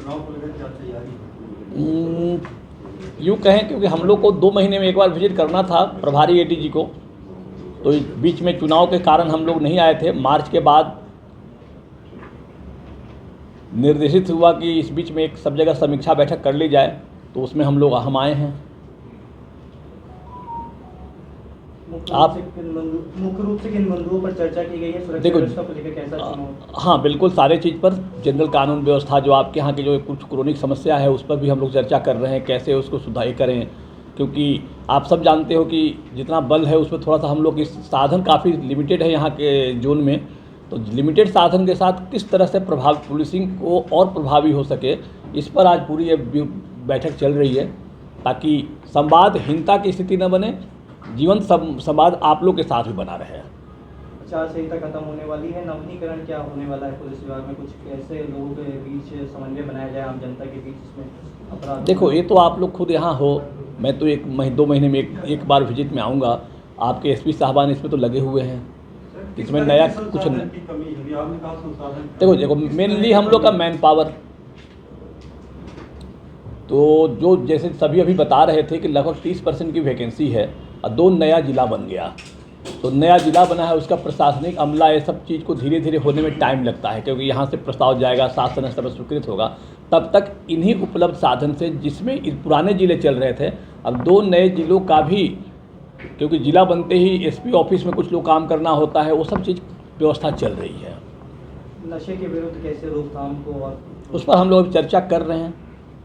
चुनाव को लेकर क्या तैयारी? यूँ कहें क्योंकि हम लोग को 2 महीने में एक बार विजिट करना था प्रभारी एडीजी को, तो इस बीच में चुनाव के कारण हम लोग नहीं आए थे। मार्च के बाद निर्देशित हुआ कि इस बीच में एक सब जगह समीक्षा बैठक कर ली जाए, तो उसमें हम आए हैं। आप मुख्य रूप से किन बिंदुओं पर चर्चा की गई है? सुरक्षा व्यवस्था को लेकर कैसा चुनाव? हाँ बिल्कुल, सारे चीज़ पर, जनरल कानून व्यवस्था जो आपके यहाँ की जो कुछ क्रोनिक समस्या है उस पर भी हम लोग चर्चा कर रहे हैं, कैसे उसको सुधार करें, क्योंकि आप सब जानते हो कि जितना बल है उसमें थोड़ा सा हम लोग इस साधन काफ़ी लिमिटेड है यहाँ के जोन में, तो लिमिटेड साधन के साथ किस तरह से पुलिसिंग को और प्रभावी हो सके, इस पर आज पूरी ये बैठक चल रही है, ताकि संवादहीनता की स्थिति न बने, जीवंत संवाद आप लोग के साथ भी बना रहे। आचार संहिता खत्म होने वाली है, नवीनीकरण क्या होने वाला है पुलिस विभाग में? कुछ कैसे लोगों के बीच समन्वय बनाया जाए, आम जनता के बीच इसमें अपराध? देखो, ये तो आप लोग खुद यहाँ हो, मैं तो 2 महीने में एक बार विजिट में आऊँगा। आपके एसपी साहबान इसमें तो लगे हुए हैं, इसमें नया कुछ नहीं। देखो मेनली हम लोग का मैन पावर, तो जो जैसे सभी अभी बता रहे थे कि लगभग 30% की वैकेंसी है और 2 नया ज़िला बन गया, तो नया ज़िला बना है, उसका प्रशासनिक अमला ये सब चीज़ को धीरे धीरे होने में टाइम लगता है, क्योंकि यहाँ से प्रस्ताव जाएगा, शासन स्तर पर स्वीकृत होगा, तब तक इन्हीं उपलब्ध साधन से, जिसमें पुराने ज़िले चल रहे थे, अब 2 नए ज़िलों का भी, क्योंकि ज़िला बनते ही एसपी ऑफिस में कुछ लोग काम करना होता है, वो सब चीज़ व्यवस्था चल रही है। नशे के विरुद्ध कैसे रोकथाम को, और उस पर हम लोग अभी चर्चा कर रहे हैं,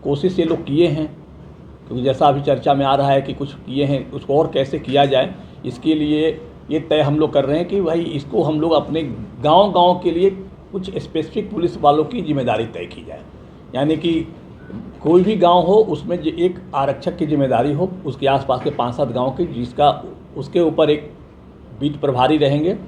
कोशिश ये लोग किए हैं, क्योंकि जैसा अभी चर्चा में आ रहा है कि कुछ किए हैं, उसको और कैसे किया जाए, इसके लिए ये तय हम लोग कर रहे हैं कि भाई इसको हम लोग अपने गांव-गांव के लिए कुछ स्पेसिफिक पुलिस वालों की जिम्मेदारी तय की जाए, यानी कि कोई भी गांव हो उसमें एक आरक्षक की जिम्मेदारी हो, उसके आसपास के 5-7 गाँव की, जिसका उसके ऊपर एक बीट प्रभारी रहेंगे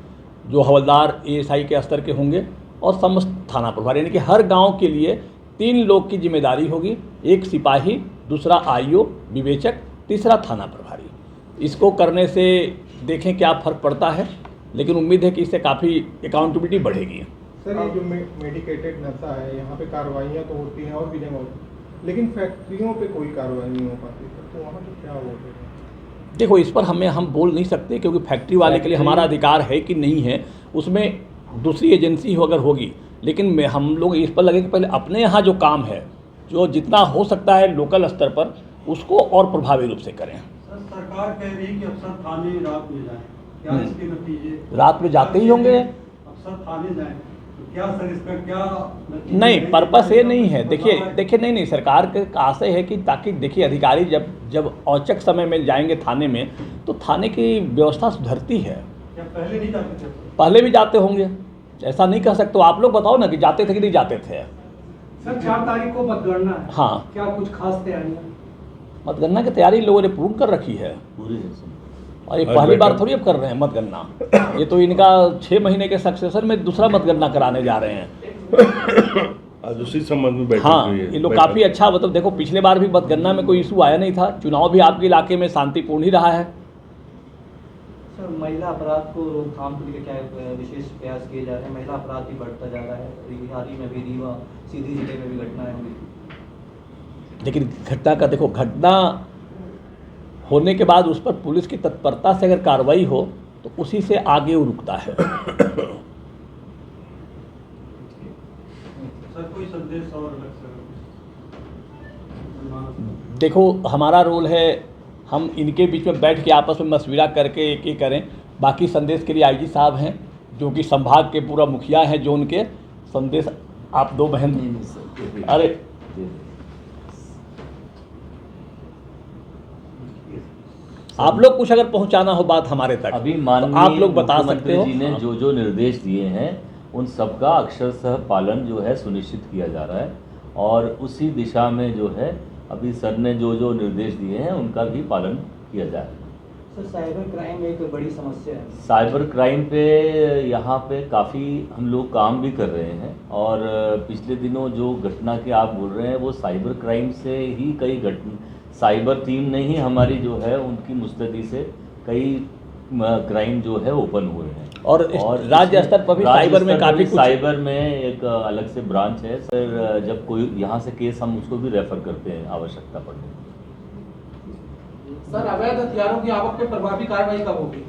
जो हवलदार एएसआई के स्तर के होंगे, और समस्त थाना प्रभारी, यानी कि हर गाँव के लिए 3 लोग की जिम्मेदारी होगी, एक सिपाही, दूसरा आईओ विवेचक, तीसरा थाना प्रभारी। इसको करने से देखें क्या फ़र्क पड़ता है, लेकिन उम्मीद है कि इससे काफ़ी अकाउंटेबिलिटी बढ़ेगी। सर, ये जो मेडिकेटेड नशा है, यहाँ पे कार्रवाइयाँ तो होती हैं और भी जगह होती है, लेकिन फैक्ट्रियों पे कोई कार्रवाई नहीं हो पाती, तो वहाँ तो क्या होता है? देखो, इस पर हम बोल नहीं सकते, क्योंकि फैक्ट्री वाले के लिए हमारा अधिकार है कि नहीं है, उसमें दूसरी एजेंसी हो अगर होगी, लेकिन हम लोग इस पर लगे कि पहले अपने यहाँ जो काम है, जो जितना हो सकता है लोकल स्तर पर, उसको और प्रभावी रूप से करें। सरकार कह रही है कि अफसर थाने रात में जाएं, क्या इसके नतीजे? रात में जाते ही होंगे अफसर थाने जाएं, तो क्या सर इसका क्या नतीजे? नहीं, पर्पस ये नहीं है। देखिए नहीं, सरकार का आशय है कि ताकि देखिए अधिकारी जब औचक समय में जाएंगे थाने में, तो थाने की व्यवस्था सुधरती है। क्या पहले नहीं जाते थे? पहले भी जाते होंगे, ऐसा नहीं कह सकते। आप लोग बताओ ना कि जाते थे कि नहीं जाते थे। सर 4 तारीख को मतगणना है, हाँ, क्या कुछ खास तैयारियाँ? मतगणना की तैयारी लोगों ने पूर्ण कर रखी है, और ये पहली बार थोड़ी अब कर रहे हैं मतगणना, ये तो इनका 6 महीने के सक्सेसर में दूसरा मतगणना कराने जा रहे हैं। आज उसी संबंध में बैठक हाँ, हुई है। ये लोग काफ़ी अच्छा, मतलब देखो पिछले बार भी मतगणना में कोई इशू आया नहीं था, चुनाव भी आपके इलाके में शांतिपूर्ण ही रहा है। सर, महिला अपराध को रोकथाम के लिए क्या विशेष प्रयास किए जा रहे हैं? महिला अपराध भी बढ़ता जा रहा है, हाल ही में भी रीवा सीधी जिले में भी घटनाएं हुई, लेकिन घटना का देखो, घटना होने के बाद उस पर पुलिस की तत्परता से अगर कार्रवाई हो तो उसी से आगे वो रुकता है। सर कोई संदेश और अलग से? देखो, हमारा रोल है हम इनके बीच में बैठ के आपस में मशविरा करके एक करें। बाकी संदेश के लिए आईजी साहब हैं, जो कि संभाग के पूरा मुखिया हैं, जो उनके संदेश आप 2 बहन, अरे आप लोग कुछ अगर पहुंचाना हो बात हमारे तक, अभी तो माननीय आप लोग बता सकते हो। जी ने जो निर्देश दिए हैं उन सबका अक्षरशः पालन जो है सुनिश्चित किया जा रहा है, और उसी दिशा में जो है अभी सर ने जो निर्देश दिए हैं उनका भी पालन किया जाए। सर, साइबर क्राइम एक बड़ी समस्या है। साइबर क्राइम पे यहाँ पे काफ़ी हम लोग काम भी कर रहे हैं, और पिछले दिनों जो घटना के आप बोल रहे हैं वो साइबर क्राइम से ही कई साइबर टीम ने ही हमारी जो है उनकी मुस्तैदी से कई क्राइम जो है ओपन हुए हैं। और राज्य स्तर पर भी राज्य साइबर में स्तर पर काफ़ी भी कुछ साइबर में एक अलग से ब्रांच है सर। जब कोई यहाँ से केस हम उसको भी रेफर करते हैं आवश्यकता पड़ने पर। सर, अवैध हथियारों की आवक पे प्रभावी कार्रवाई कब होगी?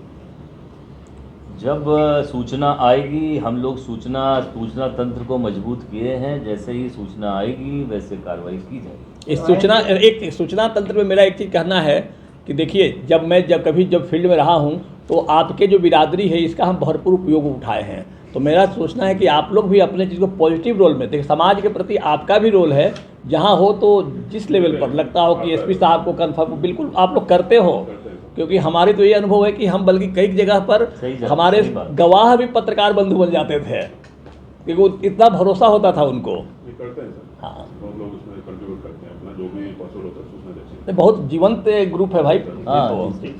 जब सूचना आएगी, हम लोग सूचना तंत्र को मजबूत किए हैं, जैसे ही सूचना आएगी वैसे कार्रवाई की जाएगी। इस सूचना तंत्र में मेरा एक चीज़ कहना है कि देखिए, जब फील्ड में रहा हूँ तो आपके जो बिरादरी है इसका हम भरपूर उपयोग उठाए हैं। तो मेरा सोचना है कि आप लोग भी अपने चीज़ को पॉजिटिव रोल में देखिए, समाज के प्रति आपका भी रोल है। जहाँ हो तो जिस लेवल पर लगता हो कि एसपी साहब को कन्फर्म बिल्कुल आप लोग करते हो, क्योंकि हमारी तो ये अनुभव है कि हम बल्कि कई जगह पर हमारे गवाह भी पत्रकार बंधु बन जाते थे, क्योंकि इतना भरोसा होता था उनको। ये करते हैं सर। हाँ, हम लोग उसमें कंट्रीब्यूट करते हैं अपना जो भी पॉसिबल होता है सूचना देते हैं। बहुत जीवंत ग्रुप है भाई। हाँ, तो जी, जी।